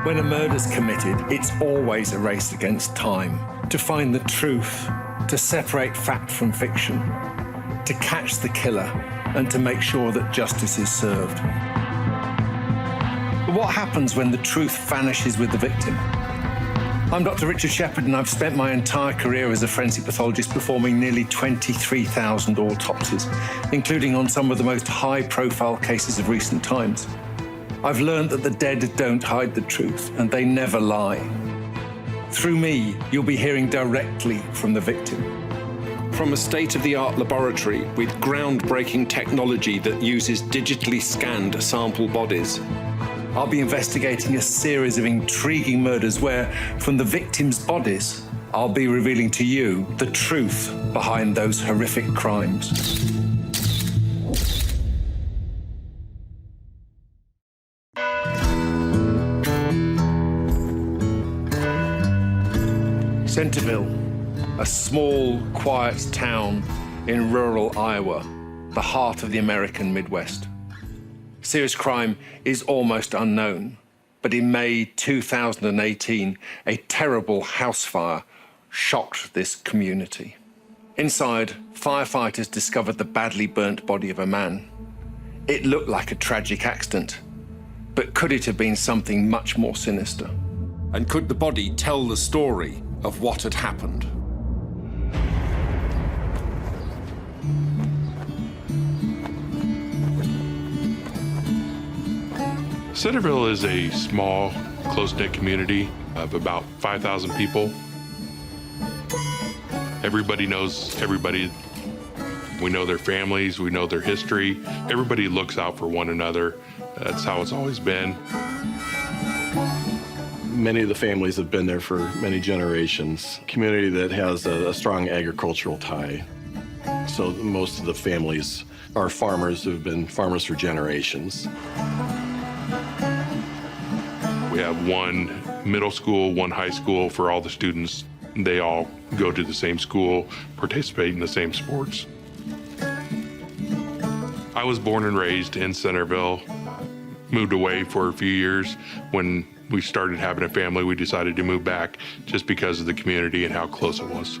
When a murder's committed, it's always a race against time, to find the truth, to separate fact from fiction, to catch the killer, and to make sure that justice is served. But what happens when the truth vanishes with the victim? I'm Dr. Richard Shepherd, and I've spent my entire career as a forensic pathologist performing nearly 23,000 autopsies, including on some of the most high-profile cases of recent times. I've learned that the dead don't hide the truth, and they never lie. Through me, you'll be hearing directly from the victim. From a state-of-the-art laboratory with groundbreaking technology that uses digitally scanned sample bodies, I'll be investigating a series of intriguing murders where, from the victims' bodies, I'll be revealing to you the truth behind those horrific crimes. Centerville, a small, quiet town in rural Iowa, the heart of the American Midwest. Serious crime is almost unknown, but in May 2018, a terrible house fire shocked this community. Inside, firefighters discovered the badly burnt body of a man. It looked like a tragic accident, but could it have been something much more sinister? And could the body tell the story of what had happened? Centerville is a small, close-knit community of about 5,000 people. Everybody knows everybody. We know their families, we know their history. Everybody looks out for one another. That's how it's always been. Many of the families have been there for many generations. Community that has a strong agricultural tie. So most of the families are farmers who've been farmers for generations. We have one middle school, one high school for all the students. They all go to the same school, participate in the same sports. I was born and raised in Centerville, moved away for a few years. When we started having a family, we decided to move back just because of the community and how close it was.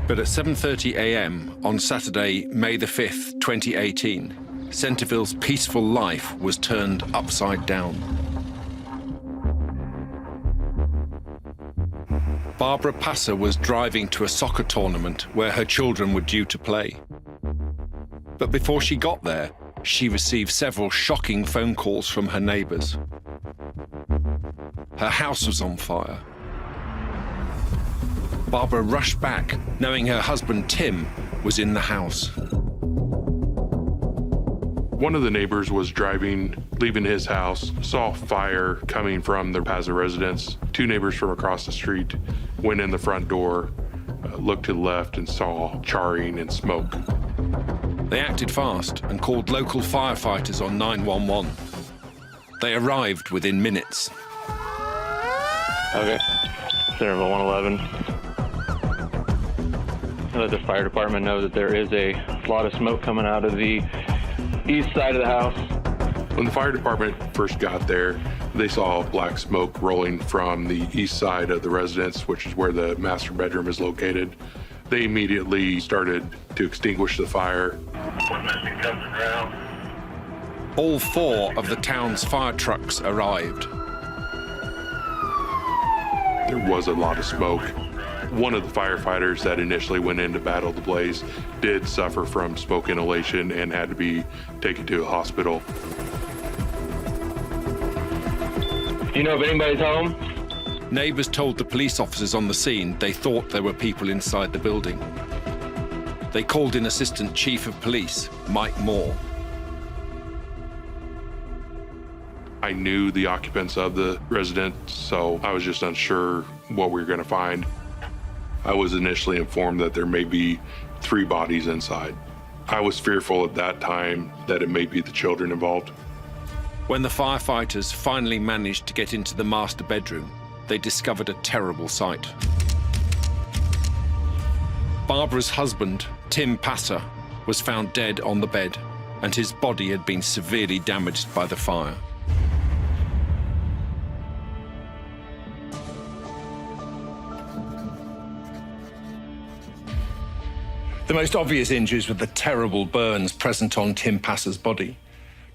But at 7:30 a.m. on Saturday, May the 5th, 2018, Centerville's peaceful life was turned upside down. Barbara Pasa was driving to a soccer tournament where her children were due to play. But before she got there, she received several shocking phone calls from her neighbors. Her house was on fire. Barbara rushed back, knowing her husband, Tim, was in the house. One of the neighbors was driving, leaving his house, saw fire coming from the Pasa residence. Two neighbors from across the street went in the front door, looked to the left and saw charring and smoke. They acted fast and called local firefighters on 911. They arrived within minutes. Okay, Centerville 111. Let the fire department know that there is a lot of smoke coming out of the east side of the house. When the fire department first got there, they saw black smoke rolling from the east side of the residence, which is where the master bedroom is located. They immediately started to extinguish the fire. All four of the town's fire trucks arrived. There was a lot of smoke. One of the firefighters that initially went in to battle the blaze did suffer from smoke inhalation and had to be taken to a hospital. Do you know if anybody's home? Neighbors told the police officers on the scene they thought there were people inside the building. They called in Assistant Chief of Police, Mike Moore. I knew the occupants of the residence, so I was just unsure what we were going to find. I was initially informed that there may be 3 bodies inside. I was fearful at that time that it may be the children involved. When the firefighters finally managed to get into the master bedroom, they discovered a terrible sight. Barbara's husband, Tim Pasa, was found dead on the bed. and his body had been severely damaged by the fire. The most obvious injuries were the terrible burns present on Tim Pasa's body.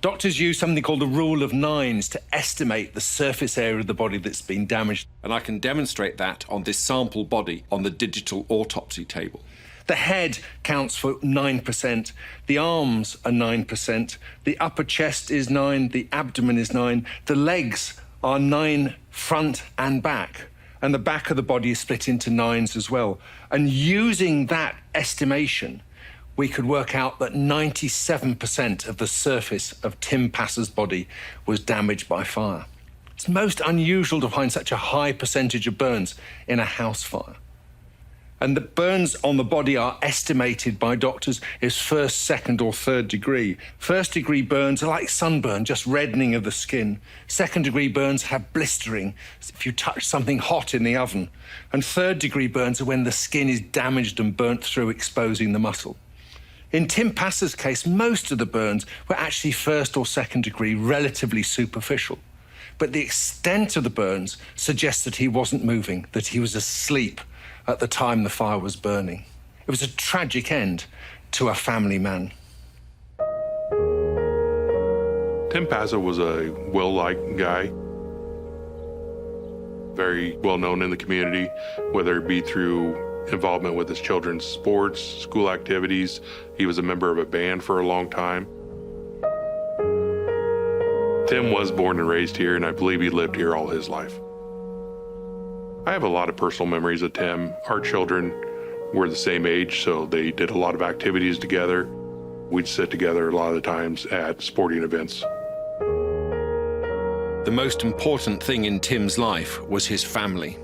Doctors use something called the rule of nines to estimate the surface area of the body that's been damaged. And I can demonstrate that on this sample body on the digital autopsy table. The head counts for 9%, the arms are 9%, the upper chest is 9%, the abdomen is 9%, the legs are 9% front and back, and the back of the body is split into 9s as well. And using that estimation, we could work out that 97% of the surface of Tim Pasa's body was damaged by fire. It's most unusual to find such a high percentage of burns in a house fire. And the burns on the body are estimated by doctors as first, second, or third degree. First degree burns are like sunburn, just reddening of the skin. Second degree burns have blistering, if you touch something hot in the oven. And third degree burns are when the skin is damaged and burnt through, exposing the muscle. In Tim Pasa's case, most of the burns were actually first or second degree, relatively superficial. But the extent of the burns suggests that he wasn't moving, that he was asleep at the time the fire was burning. It was a tragic end to a family man. Tim Pasa was a well-liked guy, very well-known in the community, whether it be through involvement with his children's sports, school activities. He was a member of a band for a long time. Tim was born and raised here, and I believe he lived here all his life. I have a lot of personal memories of Tim. Our children were the same age, so they did a lot of activities together. We'd sit together a lot of the times at sporting events. The most important thing in Tim's life was his family.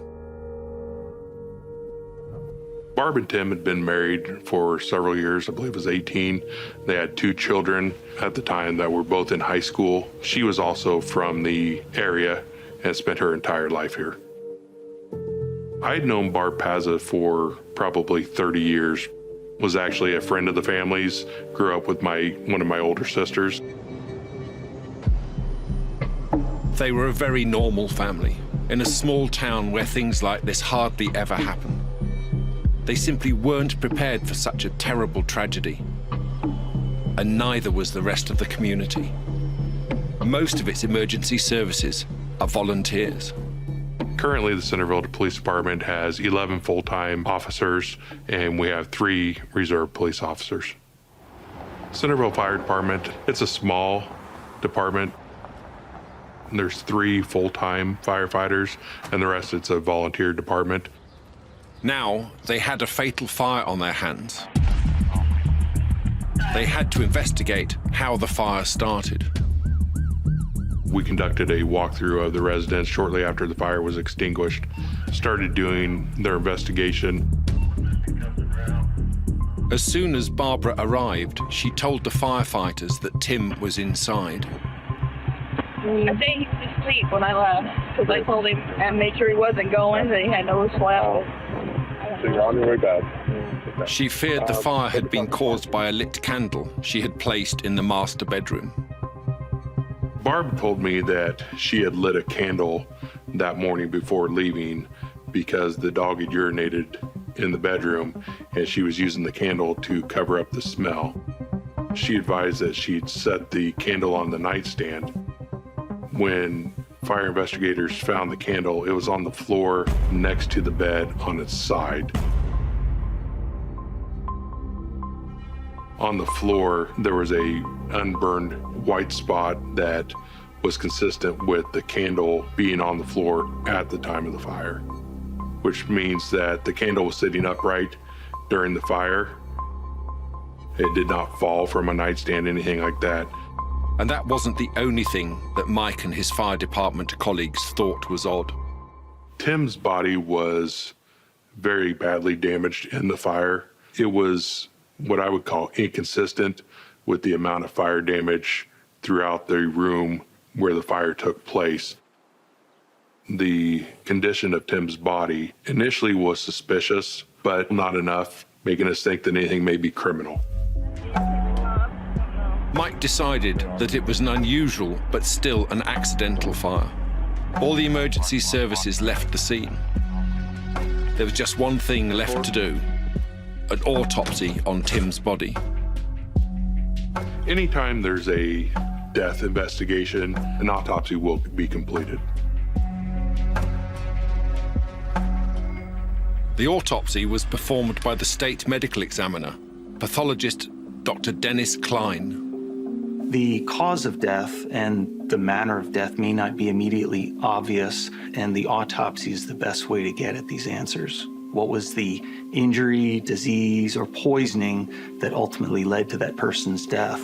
Barb and Tim had been married for several years. I believe it was 18. They had 2 children at the time that were both in high school. She was also from the area and spent her entire life here. I'd known Barb Pasa for probably 30 years, was actually a friend of the family's, grew up with one of my older sisters. They were a very normal family, in a small town where things like this hardly ever happen. They simply weren't prepared for such a terrible tragedy, and neither was the rest of the community. Most of its emergency services are volunteers. Currently, the Centerville Police Department has 11 full-time officers, and we have 3 reserve police officers. Centerville Fire Department, it's a small department. There's 3 full-time firefighters, and the rest it's a volunteer department. Now, they had a fatal fire on their hands. They had to investigate how the fire started. We conducted a walkthrough of the residence shortly after the fire was extinguished, started doing their investigation. As soon as Barbara arrived, she told the firefighters that Tim was inside. I think he was asleep when I left, because I told him and made sure he wasn't going, that he had no slept. So you're on your way back. She feared the fire had been caused by a lit candle she had placed in the master bedroom. Barb told me that she had lit a candle that morning before leaving because the dog had urinated in the bedroom and she was using the candle to cover up the smell. She advised that she'd set the candle on the nightstand. When fire investigators found the candle, it was on the floor next to the bed on its side. On the floor, there was a unburned white spot that was consistent with the candle being on the floor at the time of the fire, which means that the candle was sitting upright during the fire. It did not fall from a nightstand, anything like that. And that wasn't the only thing that Mike and his fire department colleagues thought was odd. Tim's body was very badly damaged in the fire. It was what I would call inconsistent with the amount of fire damage throughout the room where the fire took place. The condition of Tim's body initially was suspicious, but not enough, making us think that anything may be criminal. Mike decided that it was an unusual but still an accidental fire. All the emergency services left the scene. There was just one thing left to do: an autopsy on Tim's body. Anytime there's a death investigation, an autopsy will be completed. The autopsy was performed by the state medical examiner, pathologist Dr. Dennis Klein. The cause of death and the manner of death may not be immediately obvious, and the autopsy is the best way to get at these answers. What was the injury, disease, or poisoning that ultimately led to that person's death?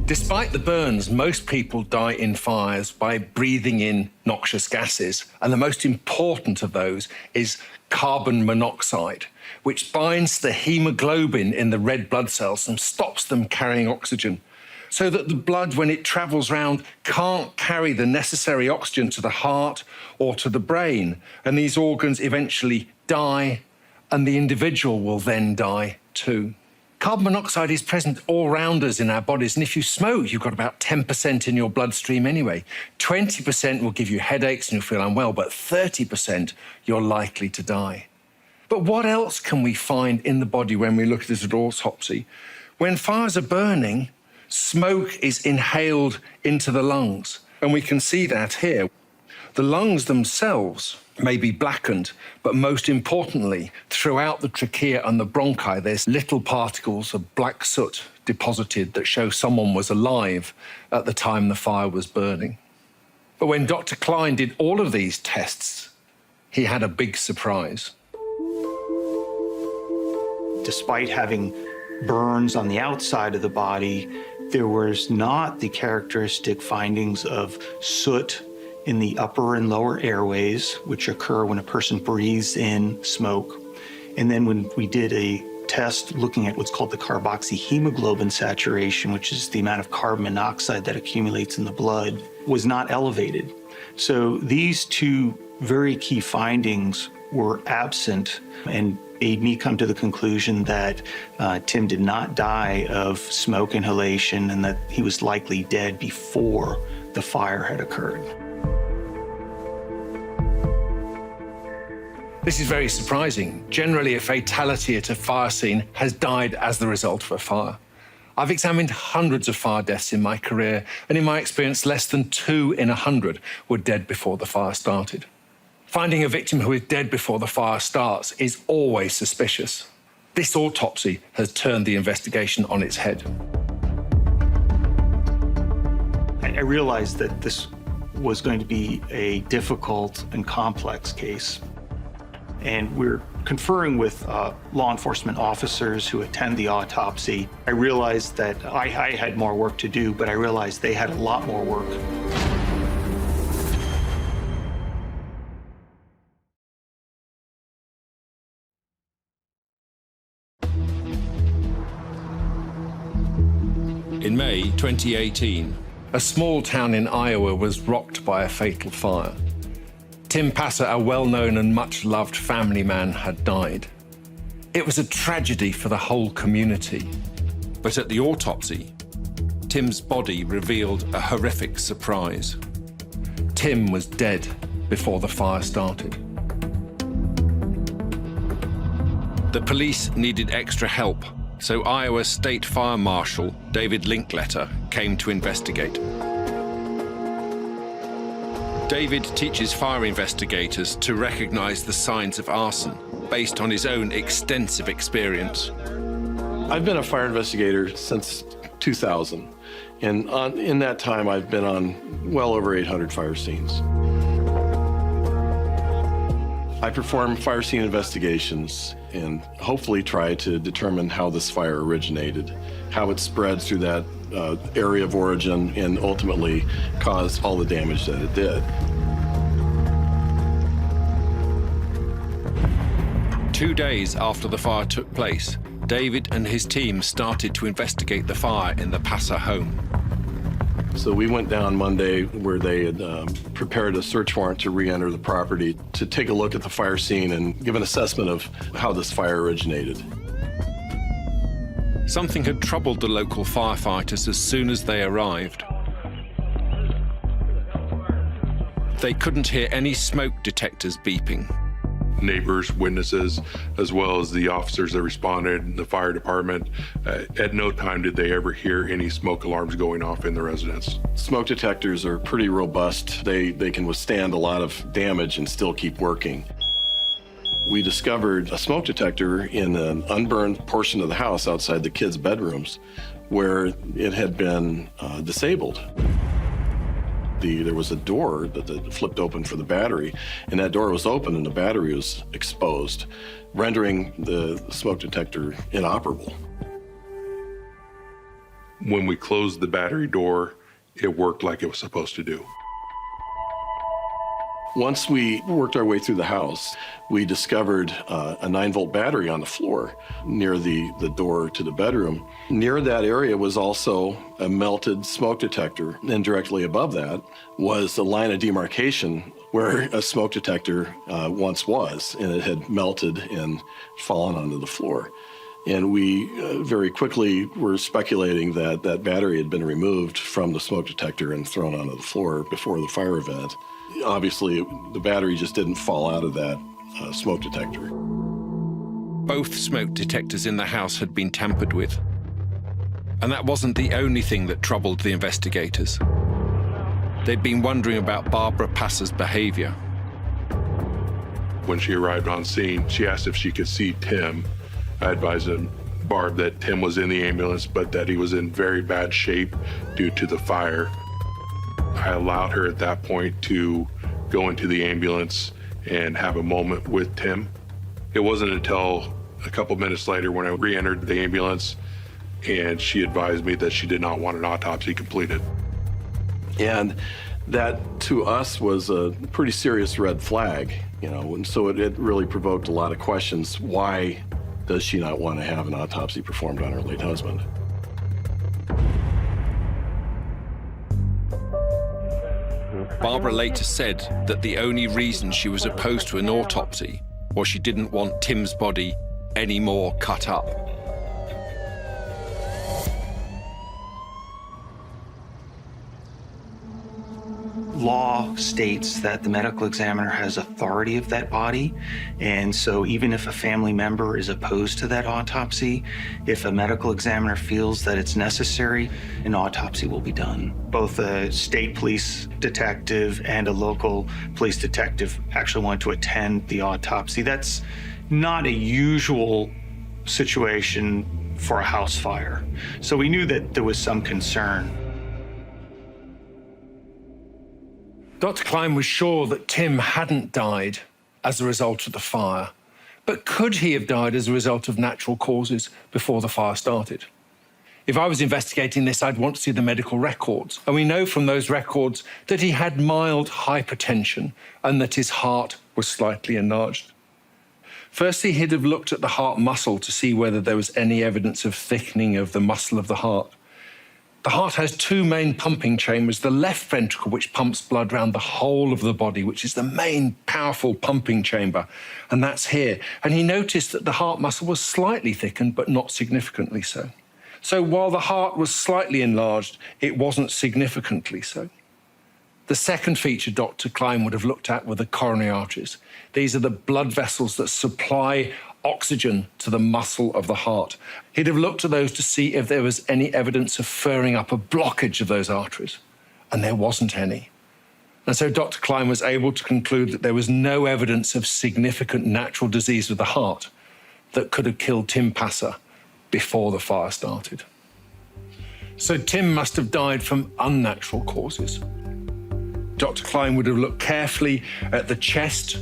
Despite the burns, most people die in fires by breathing in noxious gases, and the most important of those is carbon monoxide, which binds the hemoglobin in the red blood cells and stops them carrying oxygen, so that the blood, when it travels around, can't carry the necessary oxygen to the heart or to the brain, and these organs eventually die, and the individual will then die too. Carbon monoxide is present all around us in our bodies, and if you smoke, you've got about 10% in your bloodstream anyway. 20% will give you headaches and you'll feel unwell, but 30% you're likely to die. But what else can we find in the body when we look at it at autopsy? When fires are burning, smoke is inhaled into the lungs, and we can see that here. The lungs themselves may be blackened, but most importantly, throughout the trachea and the bronchi, there's little particles of black soot deposited that show someone was alive at the time the fire was burning. But when Dr. Klein did all of these tests, he had a big surprise. Despite having burns on the outside of the body, there was not the characteristic findings of soot in the upper and lower airways, which occur when a person breathes in smoke. And then when we did a test looking at what's called the carboxyhemoglobin saturation, which is the amount of carbon monoxide that accumulates in the blood, was not elevated. So these two very key findings were absent and made me come to the conclusion that Tim did not die of smoke inhalation and that he was likely dead before the fire had occurred. This is very surprising. Generally, a fatality at a fire scene has died as the result of a fire. I've examined hundreds of fire deaths in my career, and in my experience, less than 2 in 100 were dead before the fire started. Finding a victim who is dead before the fire starts is always suspicious. This autopsy has turned the investigation on its head. I realized that this was going to be a difficult and complex case. And we're conferring with law enforcement officers who attend the autopsy. I realized that I had more work to do, but I realized they had a lot more work. In May 2018, A small town in Iowa was rocked by a fatal fire. Tim Pasa, a well-known and much-loved family man, had died. It was a tragedy for the whole community. but at the autopsy, Tim's body revealed a horrific surprise. Tim was dead before the fire started. The police needed extra help, so Iowa State Fire Marshal David Linkletter came to investigate. David teaches fire investigators to recognize the signs of arson based on his own extensive experience. I've been a fire investigator since 2000, and in that time I've been on well over 800 fire scenes. I perform fire scene investigations and hopefully try to determine how this fire originated, how it spread through that area of origin, and ultimately caused all the damage that it did. Two days after the fire took place, David and his team started to investigate the fire in the Pasa home. So we went down Monday where they had prepared a search warrant to re-enter the property to take a look at the fire scene and give an assessment of how this fire originated. Something had troubled the local firefighters as soon as they arrived. They couldn't hear any smoke detectors beeping. Neighbors, witnesses, as well as the officers that responded, the fire department, at no time did they ever hear any smoke alarms going off in the residence. Smoke detectors are pretty robust. They can withstand a lot of damage and still keep working. We discovered a smoke detector in an unburned portion of the house outside the kids' bedrooms where it had been disabled. There was a door that flipped open for the battery, and that door was open and the battery was exposed, rendering the smoke detector inoperable. When we closed the battery door, it worked like it was supposed to do. Once we worked our way through the house, we discovered a 9-volt battery on the floor near the door to the bedroom. Near that area was also a melted smoke detector, and directly above that was a line of demarcation where a smoke detector once was, and it had melted and fallen onto the floor. And we very quickly were speculating that that battery had been removed from the smoke detector and thrown onto the floor before the fire event. Obviously, the battery just didn't fall out of that smoke detector. Both smoke detectors in the house had been tampered with. And that wasn't the only thing that troubled the investigators. They'd been wondering about Barbara Pasa's behavior. When she arrived on scene, she asked if she could see Tim. I advised Barb that Tim was in the ambulance, but that he was in very bad shape due to the fire. I allowed her at that point to go into the ambulance and have a moment with Tim. It wasn't until a couple minutes later when I re-entered the ambulance and she advised me that she did not want an autopsy completed. And that, to us, was a pretty serious red flag, and so it really provoked a lot of questions. Why does she not want to have an autopsy performed on her late husband? Barbara later said that the only reason she was opposed to an autopsy was she didn't want Tim's body any more cut up. Law states that the medical examiner has authority of that body, and so even if a family member is opposed to that autopsy, if a medical examiner feels that it's necessary, an autopsy will be done. Both a state police detective and a local police detective actually want to attend the autopsy. That's not a usual situation for a house fire, so we knew that there was some concern. Dr. Klein was sure that Tim hadn't died as a result of the fire, but could he have died as a result of natural causes before the fire started? If I was investigating this, I'd want to see the medical records. And we know from those records that he had mild hypertension and that his heart was slightly enlarged. Firstly, he'd have looked at the heart muscle to see whether there was any evidence of thickening of the muscle of the heart. The heart has two main pumping chambers, the left ventricle, which pumps blood around the whole of the body, which is the main powerful pumping chamber, and that's here. And he noticed that the heart muscle was slightly thickened, but not significantly so. So while the heart was slightly enlarged, it wasn't significantly so. The second feature Dr. Klein would have looked at were the coronary arteries. These are the blood vessels that supply oxygen to the muscle of the heart. He'd have looked at those to see if there was any evidence of furring up a blockage of those arteries, and there wasn't any. And so Dr. Klein was able to conclude that there was no evidence of significant natural disease of the heart that could have killed Tim Pasa before the fire started. So Tim must have died from unnatural causes. Dr. Klein would have looked carefully at the chest.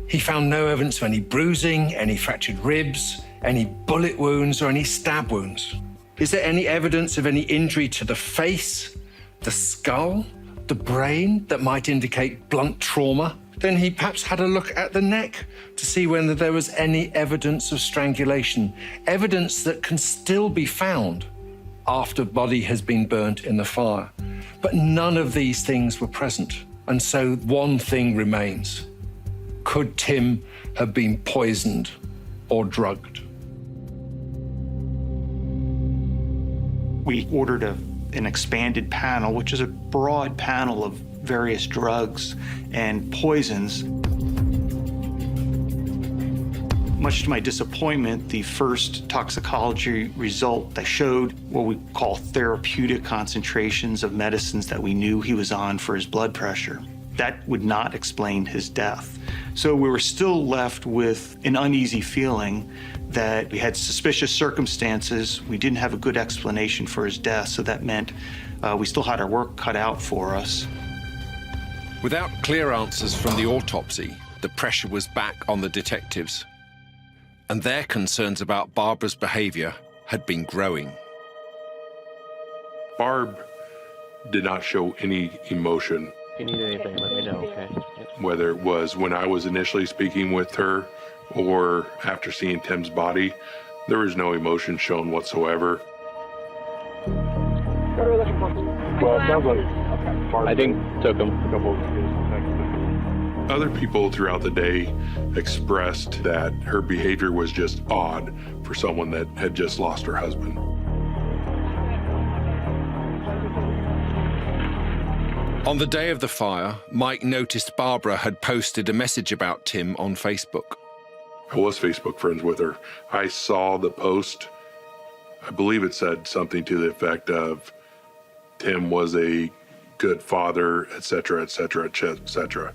He found no evidence of any bruising, any fractured ribs, any bullet wounds, or any stab wounds. Is there any evidence of any injury to the face, the skull, the brain that might indicate blunt trauma? Then he perhaps had a look at the neck to see whether there was any evidence of strangulation, evidence that can still be found after the body has been burnt in the fire. But none of these things were present, and so one thing remains. Could Tim have been poisoned or drugged? We ordered an expanded panel, which is a broad panel of various drugs and poisons. Much to my disappointment, the first toxicology result that showed what we call therapeutic concentrations of medicines that we knew he was on for his blood pressure. That would not explain his death. So we were still left with an uneasy feeling that we had suspicious circumstances. We didn't have a good explanation for his death, so that meant we still had our work cut out for us. Without clear answers from the autopsy, the pressure was back on the detectives. And their concerns about Barbara's behavior had been growing. Barb did not show any emotion. If you need anything, let me know, okay? Yep. Whether it was when I was initially speaking with her or after seeing Tim's body, there was no emotion shown whatsoever. Well, it sounds like I think took him. Other people throughout the day expressed that her behavior was just odd for someone that had just lost her husband. On the day of the fire, Mike noticed Barbara had posted a message about Tim on Facebook. I was Facebook friends with her. I saw the post. I believe it said something to the effect of Tim was a good father, etc., etc., etc.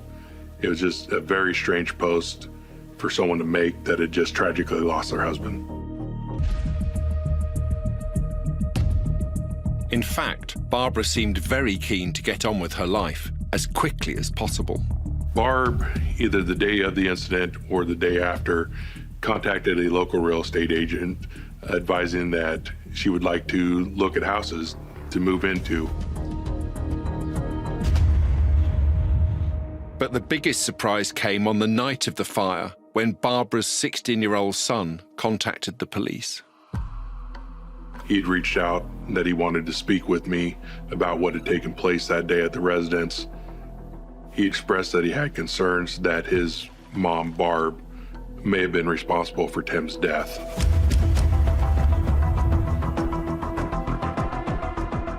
It was just a very strange post for someone to make that had just tragically lost their husband. In fact, Barbara seemed very keen to get on with her life as quickly as possible. Barb, either the day of the incident or the day after, contacted a local real estate agent advising that she would like to look at houses to move into. But the biggest surprise came on the night of the fire when Barbara's 16-year-old son contacted the police. He'd reached out that he wanted to speak with me about what had taken place that day at the residence. He expressed that he had concerns that his mom, Barb, may have been responsible for Tim's death.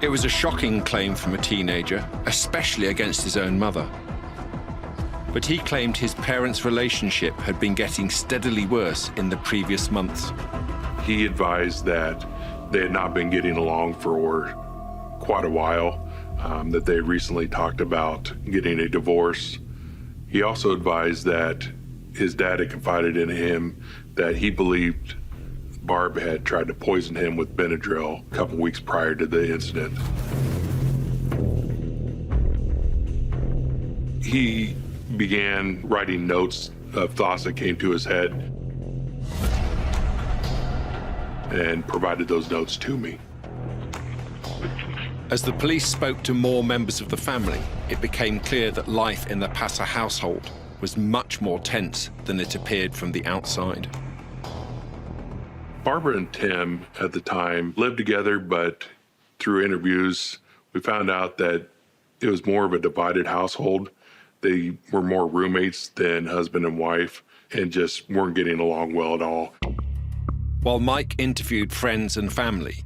It was a shocking claim from a teenager, especially against his own mother. But he claimed his parents' relationship had been getting steadily worse in the previous months. He advised that they had not been getting along for quite a while, that they had recently talked about getting a divorce. He also advised that his dad had confided in him that he believed Barb had tried to poison him with Benadryl a couple weeks prior to the incident. He began writing notes of thoughts that came to his head and provided those notes to me. As the police spoke to more members of the family, it became clear that life in the Pasa household was much more tense than it appeared from the outside. Barbara and Tim at the time lived together, but through interviews, we found out that it was more of a divided household. They were more roommates than husband and wife and just weren't getting along well at all. While Mike interviewed friends and family,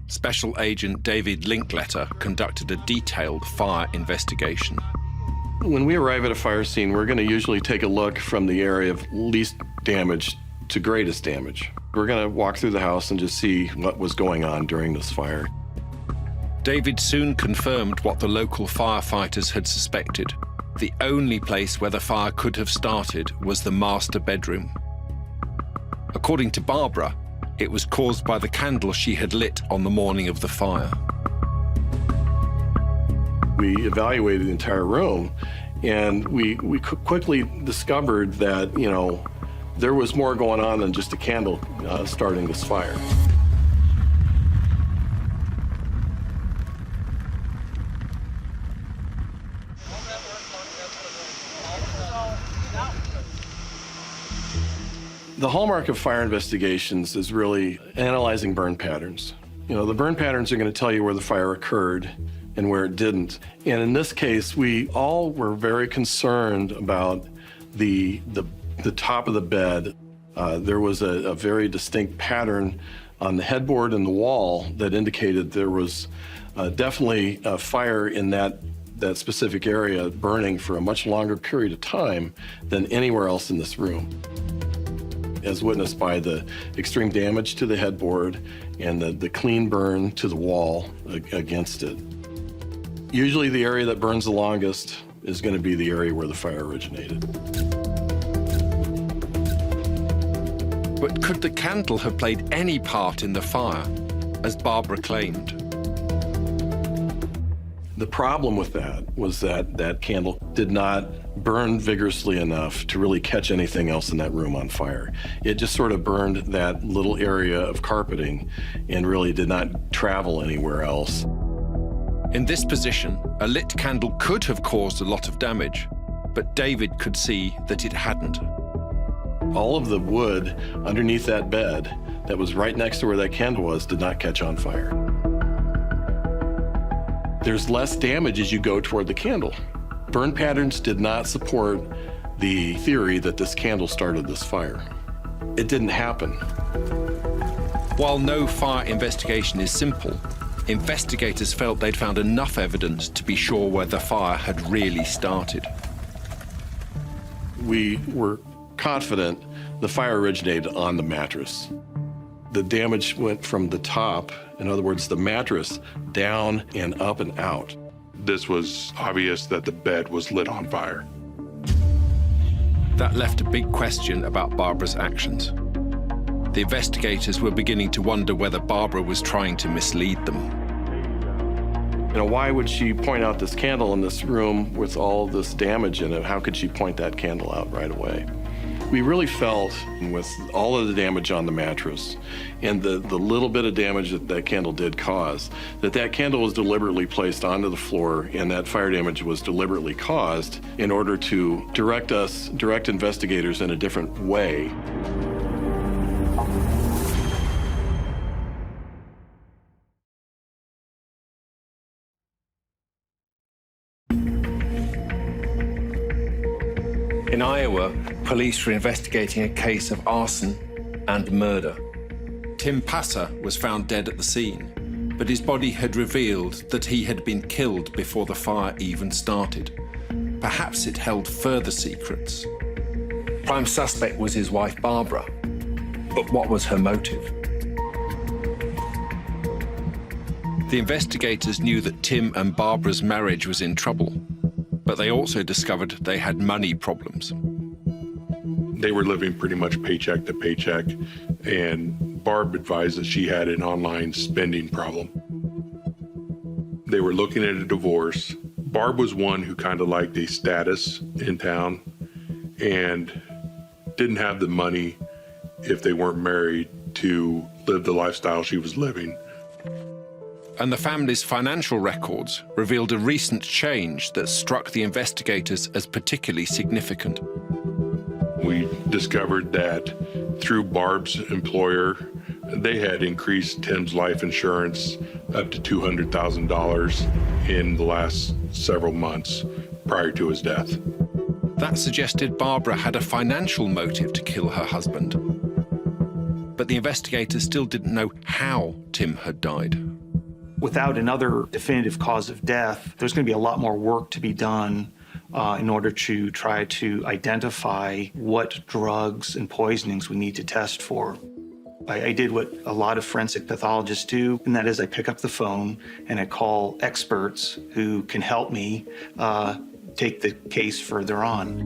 Special Agent David Linkletter conducted a detailed fire investigation. When we arrive at a fire scene, we're going to usually take a look from the area of least damage to greatest damage. We're going to walk through the house and just see what was going on during this fire. David soon confirmed what the local firefighters had suspected. The only place where the fire could have started was the master bedroom. According to Barbara, it was caused by the candle she had lit on the morning of the fire. We evaluated the entire room, and we quickly discovered that, there was more going on than just a candle starting this fire. The hallmark of fire investigations is really analyzing burn patterns. The burn patterns are going to tell you where the fire occurred and where it didn't. And in this case, we all were very concerned about the top of the bed. There was a very distinct pattern on the headboard and the wall that indicated there was definitely a fire in that specific area burning for a much longer period of time than anywhere else in this room, as witnessed by the extreme damage to the headboard and the clean burn to the wall against it. Usually the area that burns the longest is going to be the area where the fire originated. But could the candle have played any part in the fire, as Barbara claimed? The problem with that was that candle did not burn vigorously enough to really catch anything else in that room on fire. It just sort of burned that little area of carpeting and really did not travel anywhere else. In this position, a lit candle could have caused a lot of damage, but David could see that it hadn't. All of the wood underneath that bed that was right next to where that candle was did not catch on fire. There's less damage as you go toward the candle. Burn patterns did not support the theory that this candle started this fire. It didn't happen. While no fire investigation is simple, investigators felt they'd found enough evidence to be sure where the fire had really started. We were confident the fire originated on the mattress. The damage went from the top, in other words, the mattress, down and up and out. This was obvious that the bed was lit on fire. That left a big question about Barbara's actions. The investigators were beginning to wonder whether Barbara was trying to mislead them. You know, why would she point out this candle in this room with all this damage in it? How could she point that candle out right away? We really felt, with all of the damage on the mattress and the little bit of damage that candle did cause, that candle was deliberately placed onto the floor and that fire damage was deliberately caused in order to direct investigators in a different way. In Iowa, police were investigating a case of arson and murder. Tim Pasa was found dead at the scene, but his body had revealed that he had been killed before the fire even started. Perhaps it held further secrets. Prime suspect was his wife, Barbara. But what was her motive? The investigators knew that Tim and Barbara's marriage was in trouble, but they also discovered they had money problems. They were living pretty much paycheck to paycheck, and Barb advised that she had an online spending problem. They were looking at a divorce. Barb was one who kind of liked a status in town and didn't have the money, if they weren't married, to live the lifestyle she was living. And the family's financial records revealed a recent change that struck the investigators as particularly significant. We discovered that through Barb's employer, they had increased Tim's life insurance up to $200,000 in the last several months prior to his death. That suggested Barbara had a financial motive to kill her husband. But the investigators still didn't know how Tim had died. Without another definitive cause of death, there's going to be a lot more work to be done in order to try to identify what drugs and poisonings we need to test for. I did what a lot of forensic pathologists do, and that is I pick up the phone and I call experts who can help me take the case further on.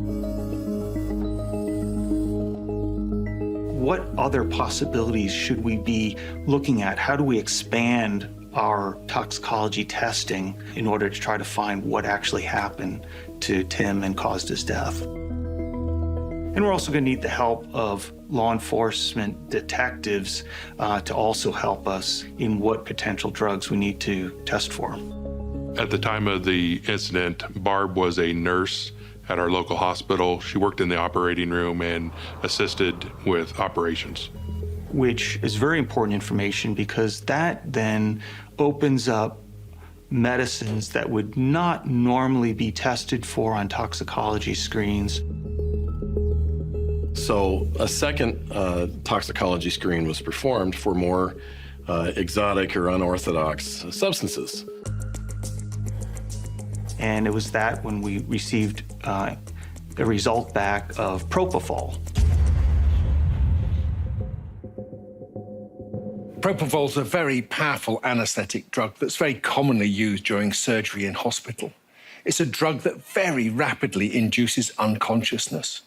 What other possibilities should we be looking at? How do we expand our toxicology testing in order to try to find what actually happened to Tim and caused his death? And we're also going to need the help of law enforcement detectives to also help us in what potential drugs we need to test for. At the time of the incident, Barb was a nurse at our local hospital. She worked in the operating room and assisted with operations. Which is very important information because that then opens up medicines that would not normally be tested for on toxicology screens. So a second toxicology screen was performed for more exotic or unorthodox substances. And it was that when we received a result back of propofol. Propofol is a very powerful anesthetic drug that's very commonly used during surgery in hospital. It's a drug that very rapidly induces unconsciousness,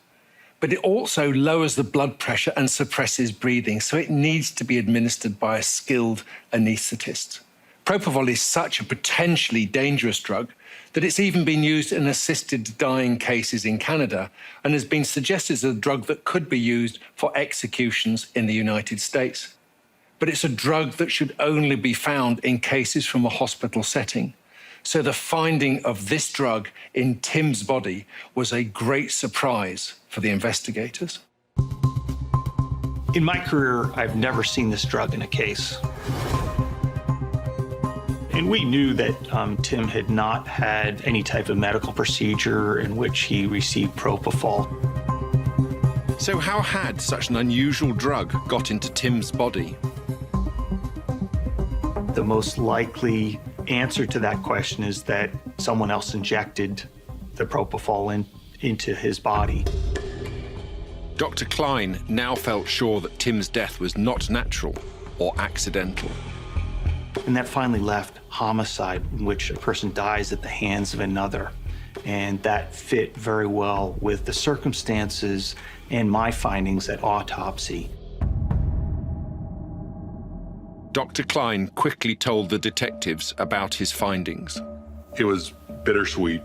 but it also lowers the blood pressure and suppresses breathing, so it needs to be administered by a skilled anaesthetist. Propofol is such a potentially dangerous drug that it's even been used in assisted dying cases in Canada and has been suggested as a drug that could be used for executions in the United States. But it's a drug that should only be found in cases from a hospital setting. So the finding of this drug in Tim's body was a great surprise for the investigators. In my career, I've never seen this drug in a case. And we knew that Tim had not had any type of medical procedure in which he received propofol. So how had such an unusual drug got into Tim's body? The most likely answer to that question is that someone else injected the propofol into his body. Dr. Klein now felt sure that Tim's death was not natural or accidental. And that finally left homicide, in which a person dies at the hands of another. And that fit very well with the circumstances and my findings at autopsy. Dr. Klein quickly told the detectives about his findings. It was bittersweet.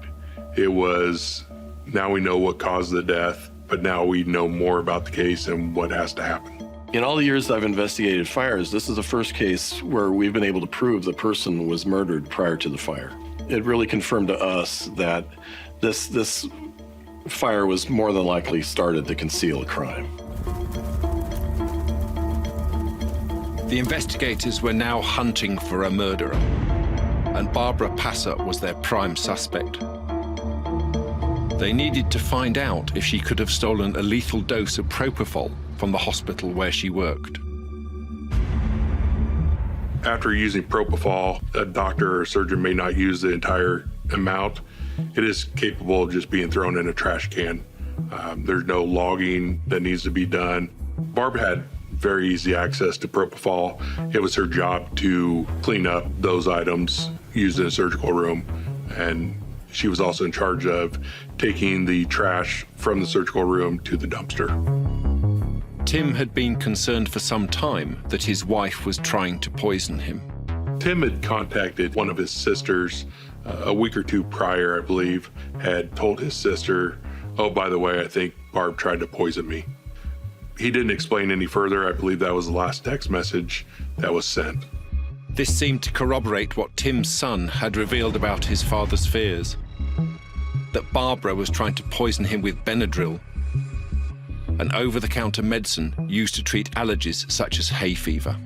It was, now we know what caused the death, but now we know more about the case and what has to happen. In all the years I've investigated fires, this is the first case where we've been able to prove the person was murdered prior to the fire. It really confirmed to us that this fire was more than likely started to conceal a crime. The investigators were now hunting for a murderer, and Barbara Pasa was their prime suspect. They needed to find out if she could have stolen a lethal dose of propofol from the hospital where she worked. After using propofol, a doctor or surgeon may not use the entire amount. It is capable of just being thrown in a trash can. There's no logging that needs to be done. Barb had very easy access to propofol. It was her job to clean up those items used in a surgical room, and she was also in charge of taking the trash from the surgical room to the dumpster. Tim had been concerned for some time that his wife was trying to poison him. Tim had contacted one of his sisters a week or two prior, I believe, had told his sister, "Oh, by the way, I think Barb tried to poison me." He didn't explain any further. I believe that was the last text message that was sent. This seemed to corroborate what Tim's son had revealed about his father's fears, that Barbara was trying to poison him with Benadryl, an over-the-counter medicine used to treat allergies such as hay fever.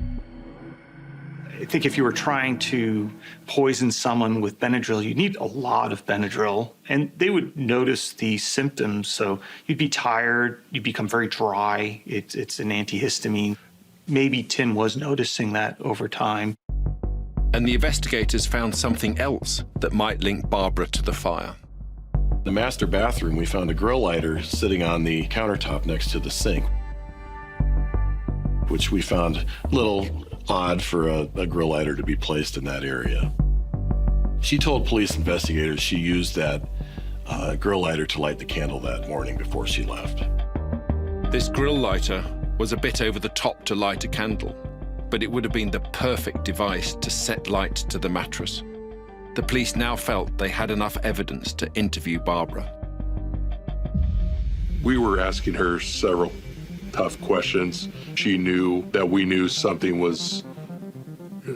I think if you were trying to poison someone with Benadryl, you need a lot of Benadryl, and they would notice the symptoms. So you'd be tired, you'd become very dry. It's an antihistamine. Maybe Tim was noticing that over time. And the investigators found something else that might link Barbara to the fire. In the master bathroom, we found a grill lighter sitting on the countertop next to the sink, which we found a little odd for a grill lighter to be placed in that area. She told police investigators she used that grill lighter to light the candle that morning before she left. This grill lighter was a bit over the top to light a candle, but it would have been the perfect device to set light to the mattress. The police now felt they had enough evidence to interview Barbara. We were asking her several tough questions. She knew that we knew something was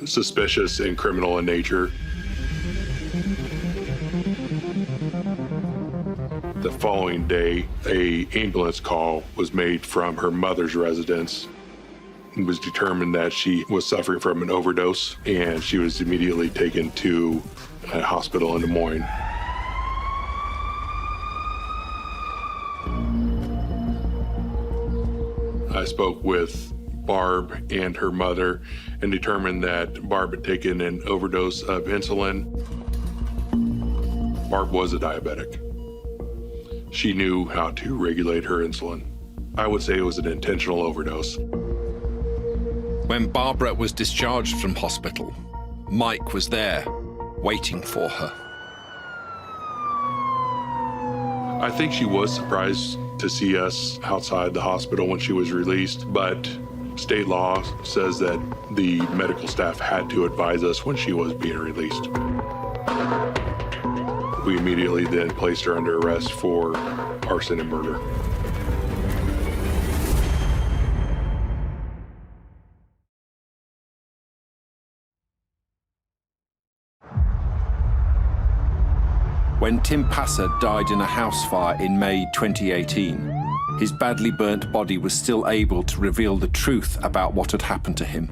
suspicious and criminal in nature. The following day, an ambulance call was made from her mother's residence. It was determined that she was suffering from an overdose, and she was immediately taken to a hospital in Des Moines. I spoke with Barb and her mother and determined that Barb had taken an overdose of insulin. Barb was a diabetic. She knew how to regulate her insulin. I would say it was an intentional overdose. When Barbara was discharged from hospital, Mike was there, waiting for her. I think she was surprised to see us outside the hospital when she was released, but state law says that the medical staff had to advise us when she was being released. We immediately then placed her under arrest for arson and murder. When Tim Pasa died in a house fire in May 2018, his badly burnt body was still able to reveal the truth about what had happened to him.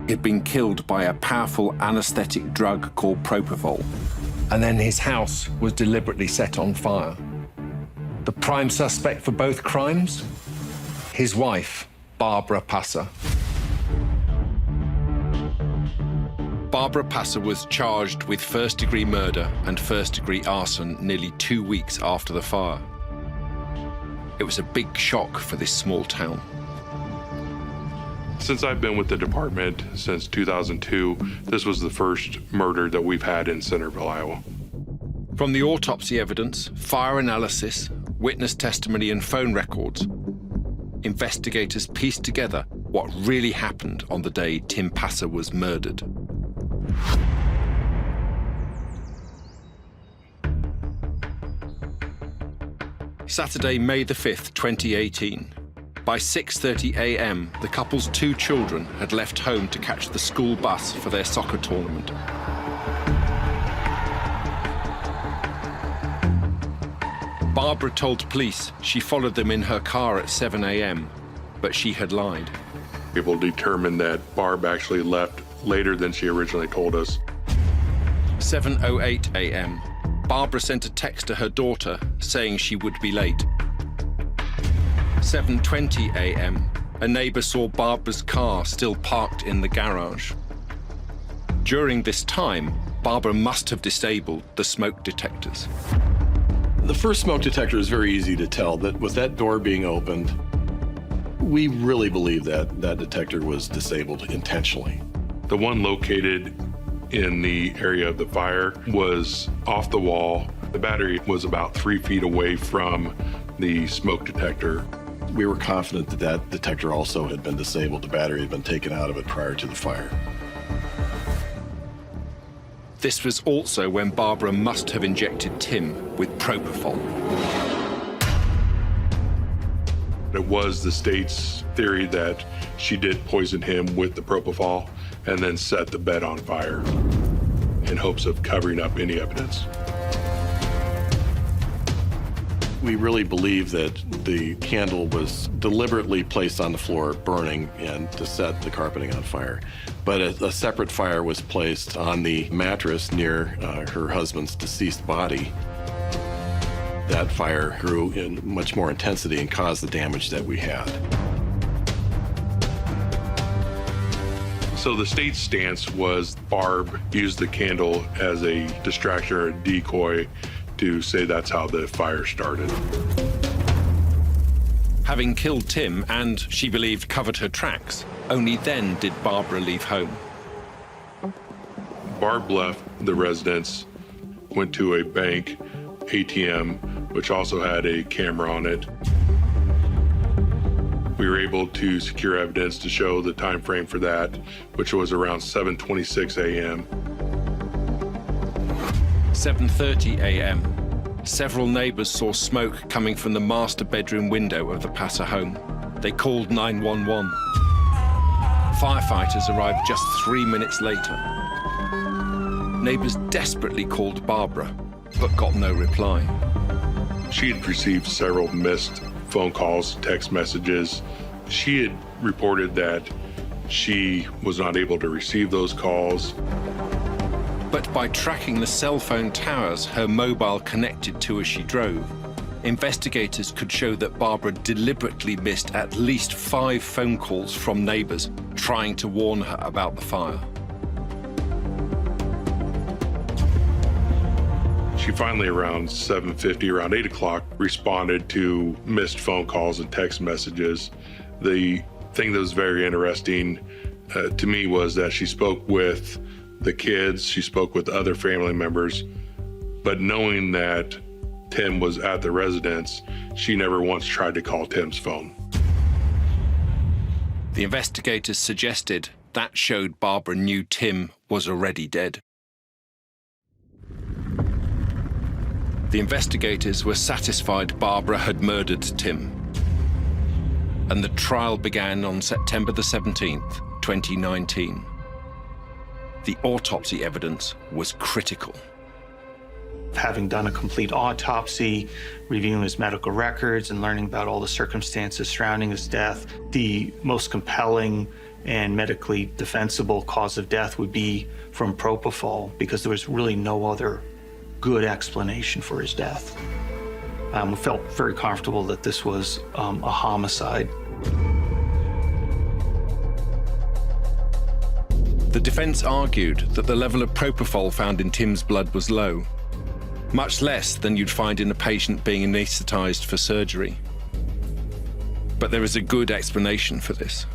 He'd been killed by a powerful anesthetic drug called propofol. And then his house was deliberately set on fire. The prime suspect for both crimes? His wife, Barbara Pasa. Barbara Pasa was charged with first-degree murder and first-degree arson nearly 2 weeks after the fire. It was a big shock for this small town. Since I've been with the department since 2002, this was the first murder that we've had in Centerville, Iowa. From the autopsy evidence, fire analysis, witness testimony and phone records, investigators pieced together what really happened on the day Tim Pasa was murdered. Saturday, May the 5th, 2018. By 6:30 a.m., the couple's 2 children had left home to catch the school bus for their soccer tournament. Barbara told police she followed them in her car at 7 a.m., but she had lied. People determined that Barb actually left later than she originally told us. 7:08 a.m., Barbara sent a text to her daughter saying she would be late. 7:20 a.m., a neighbor saw Barbara's car still parked in the garage. During this time, Barbara must have disabled the smoke detectors. The first smoke detector is very easy to tell that with that door being opened, we really believe that that detector was disabled intentionally. The one located in the area of the fire was off the wall. The battery was about 3 feet away from the smoke detector. We were confident that that detector also had been disabled. The battery had been taken out of it prior to the fire. This was also when Barbara must have injected Tim with propofol. It was the state's theory that she did poison him with the propofol and then set the bed on fire in hopes of covering up any evidence. We really believe that the candle was deliberately placed on the floor burning and to set the carpeting on fire. But a separate fire was placed on the mattress near her husband's deceased body. That fire grew in much more intensity and caused the damage that we had. So the state's stance was Barb used the candle as a distraction or a decoy to say that's how the fire started. Having killed Tim and, she believed, covered her tracks, only then did Barbara leave home. Barb left the residence, went to a bank ATM, which also had a camera on it. We were able to secure evidence to show the time frame for that, which was around 7:26 a.m. 7:30 a.m. Several neighbors saw smoke coming from the master bedroom window of the Pasa home. They called 911. Firefighters arrived just 3 minutes later. Neighbors desperately called Barbara, but got no reply. She had received several missed phone calls, text messages. She had reported that she was not able to receive those calls. But by tracking the cell phone towers her mobile connected to as she drove, investigators could show that Barbara deliberately missed at least 5 phone calls from neighbors trying to warn her about the fire. She finally, around 7:50, around 8 o'clock, responded to missed phone calls and text messages. The thing that was very interesting to me was that she spoke with the kids, she spoke with other family members, but knowing that Tim was at the residence, she never once tried to call Tim's phone. The investigators suggested that showed Barbara knew Tim was already dead. The investigators were satisfied Barbara had murdered Tim. And the trial began on September the 17th, 2019. The autopsy evidence was critical. Having done a complete autopsy, reviewing his medical records and learning about all the circumstances surrounding his death, the most compelling and medically defensible cause of death would be from propofol, because there was really no other good explanation for his death. We felt very comfortable that this was a homicide. The defense argued that the level of propofol found in Tim's blood was low, much less than you'd find in a patient being anesthetized for surgery. But there is a good explanation for this.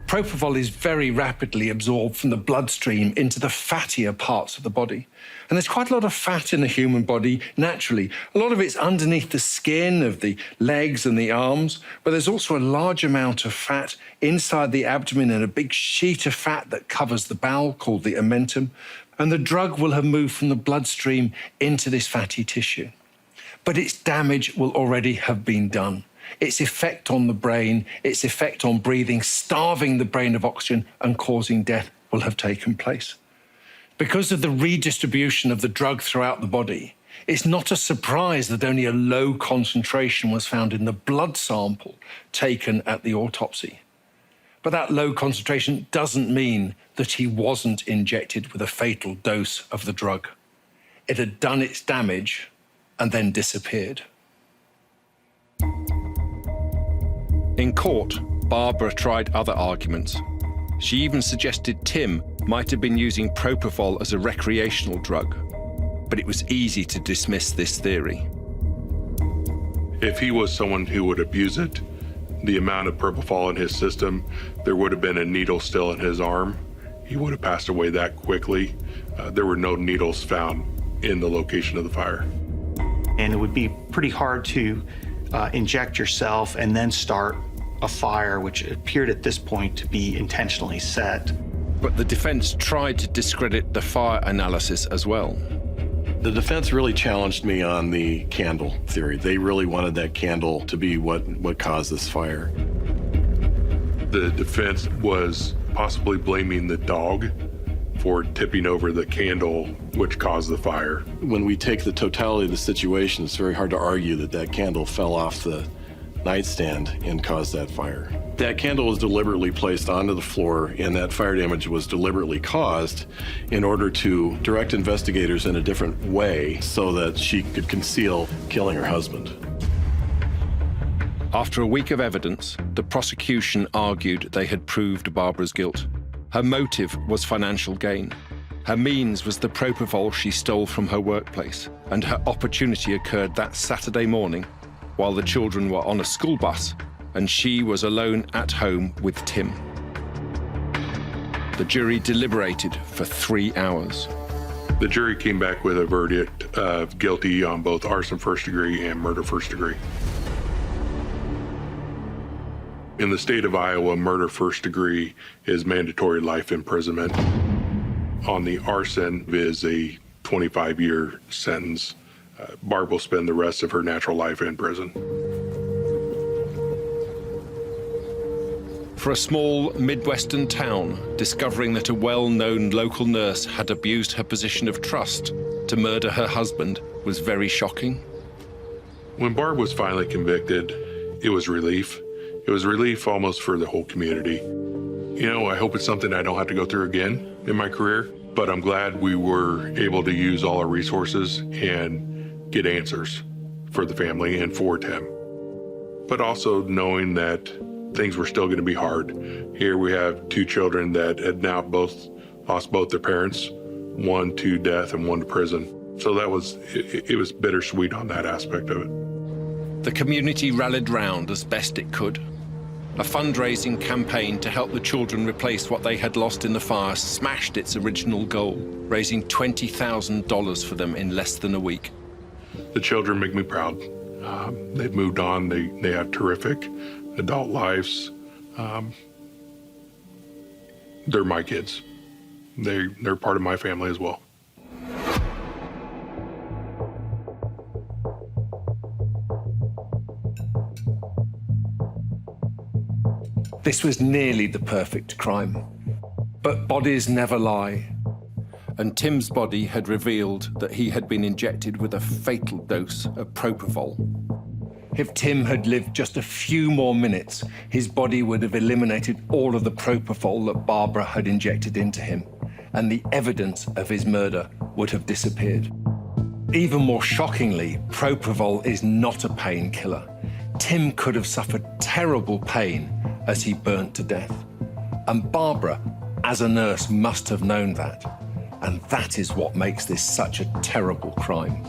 Propofol is very rapidly absorbed from the bloodstream into the fattier parts of the body. And there's quite a lot of fat in the human body naturally. A lot of it's underneath the skin of the legs and the arms, but there's also a large amount of fat inside the abdomen and a big sheet of fat that covers the bowel called the omentum. And the drug will have moved from the bloodstream into this fatty tissue. But its damage will already have been done. Its effect on the brain, its effect on breathing, starving the brain of oxygen and causing death will have taken place. Because of the redistribution of the drug throughout the body, it's not a surprise that only a low concentration was found in the blood sample taken at the autopsy. But that low concentration doesn't mean that he wasn't injected with a fatal dose of the drug. It had done its damage and then disappeared. In court, Barbara tried other arguments. She even suggested Tim might have been using propofol as a recreational drug, but it was easy to dismiss this theory. If he was someone who would abuse it, the amount of propofol in his system, there would have been a needle still in his arm. He would have passed away that quickly. There were no needles found in the location of the fire. And it would be pretty hard to inject yourself and then start a fire, which appeared at this point to be intentionally set. But the defense tried to discredit the fire analysis as well. The defense really challenged me on the candle theory. They really wanted that candle to be what caused this fire. The defense was possibly blaming the dog for tipping over the candle, which caused the fire. When we take the totality of the situation, it's very hard to argue that that candle fell off the nightstand and caused that fire. That candle was deliberately placed onto the floor, and that fire damage was deliberately caused in order to direct investigators in a different way so that she could conceal killing her husband. After a week of evidence, the prosecution argued they had proved Barbara's guilt. Her motive was financial gain. Her means was the propofol she stole from her workplace, and her opportunity occurred that Saturday morning while the children were on a school bus and she was alone at home with Tim. The jury deliberated for 3 hours. The jury came back with a verdict of guilty on both arson first degree and murder first degree. In the state of Iowa, murder first degree is mandatory life imprisonment. On the arson is a 25-year sentence. Barb will spend the rest of her natural life in prison. For a small Midwestern town, discovering that a well-known local nurse had abused her position of trust to murder her husband was very shocking. When Barb was finally convicted, it was relief. It was relief almost for the whole community. You know, I hope it's something I don't have to go through again in my career, but I'm glad we were able to use all our resources and get answers for the family and for Tim. But also knowing that things were still going to be hard. Here we have two children that had now both lost both their parents, one to death and one to prison. So that was, it was bittersweet on that aspect of it. The community rallied round as best it could. A fundraising campaign to help the children replace what they had lost in the fire smashed its original goal, raising $20,000 for them in less than a week. The children make me proud. They've moved on. They have terrific adult lives. They're my kids. They're part of my family as well. This was nearly the perfect crime. But bodies never lie. And Tim's body had revealed that he had been injected with a fatal dose of propofol. If Tim had lived just a few more minutes, his body would have eliminated all of the propofol that Barbara had injected into him, and the evidence of his murder would have disappeared. Even more shockingly, propofol is not a painkiller. Tim could have suffered terrible pain as he burnt to death. And Barbara, as a nurse, must have known that. And that is what makes this such a terrible crime.